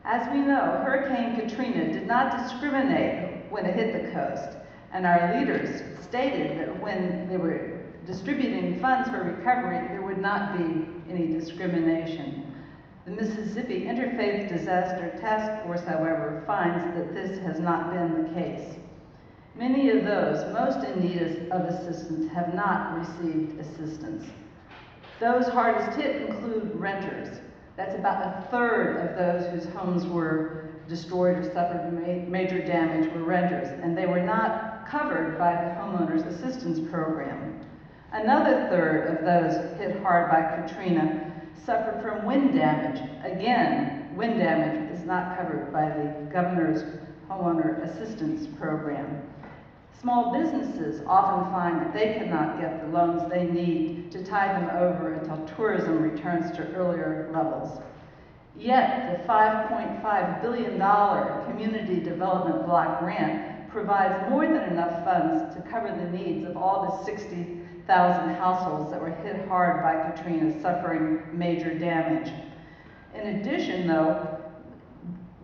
As we know, Hurricane Katrina did not discriminate when it hit the coast, and our leaders stated that when they were distributing funds for recovery, there would not be any discrimination. The Mississippi Interfaith Disaster Task Force, however, finds that this has not been the case. Many of those most in need of assistance have not received assistance. Those hardest hit include renters. That's about a third of those whose homes were destroyed or suffered major damage were renters, and they were not covered by the Homeowners Assistance Program. Another third of those hit hard by Katrina suffered from wind damage. Again, wind damage is not covered by the governor's Homeowner Assistance Program. Small businesses often find that they cannot get the loans they need to tide them over until tourism returns to earlier levels. Yet, the $5.5 billion Community Development Block Grant provides more than enough funds to cover the needs of all the 60,000 households that were hit hard by Katrina, suffering major damage. In addition, though,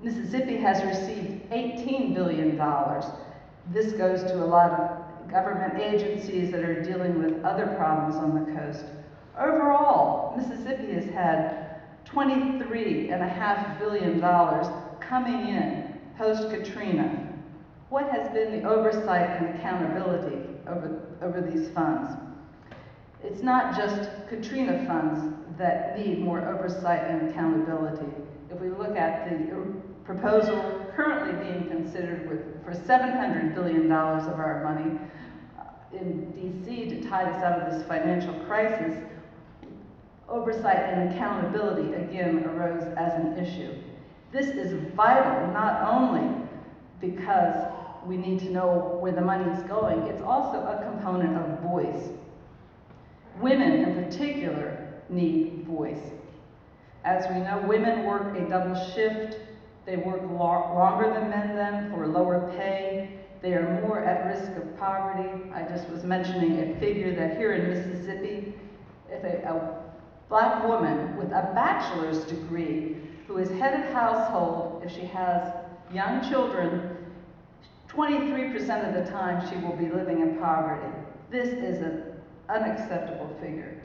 Mississippi has received $18 billion. This goes to a lot of government agencies that are dealing with other problems on the coast. Overall, Mississippi has had $23.5 billion coming in post-Katrina. What has been the oversight and accountability over these funds? It's not just Katrina funds that need more oversight and accountability. If we look at the proposal currently being considered for $700 billion of our money in DC to tide us out of this financial crisis, oversight and accountability again arose as an issue. This is vital not only because we need to know where the money is going, it's also a component of voice. Women in particular need voice. As we know, women work a double shift. They work longer than men then for lower pay. They are more at risk of poverty. I just was mentioning a figure that here in Mississippi, if a Black woman with a bachelor's degree who is head of household, if she has young children, 23% of the time she will be living in poverty. This is an unacceptable figure.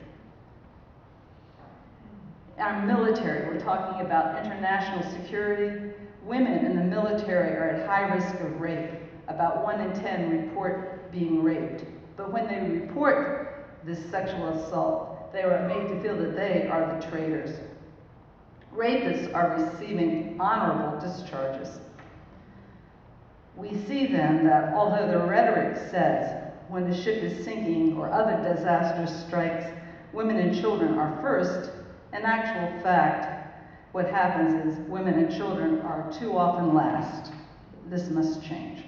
Our military, we're talking about international security. Women in the military are at high risk of rape. About 1 in 10 report being raped. But when they report this sexual assault, they are made to feel that they are the traitors. Rapists are receiving honorable discharges. We see then that although the rhetoric says when the ship is sinking or other disaster strikes, women and children are first, in actual fact, what happens is women and children are too often last. This must change.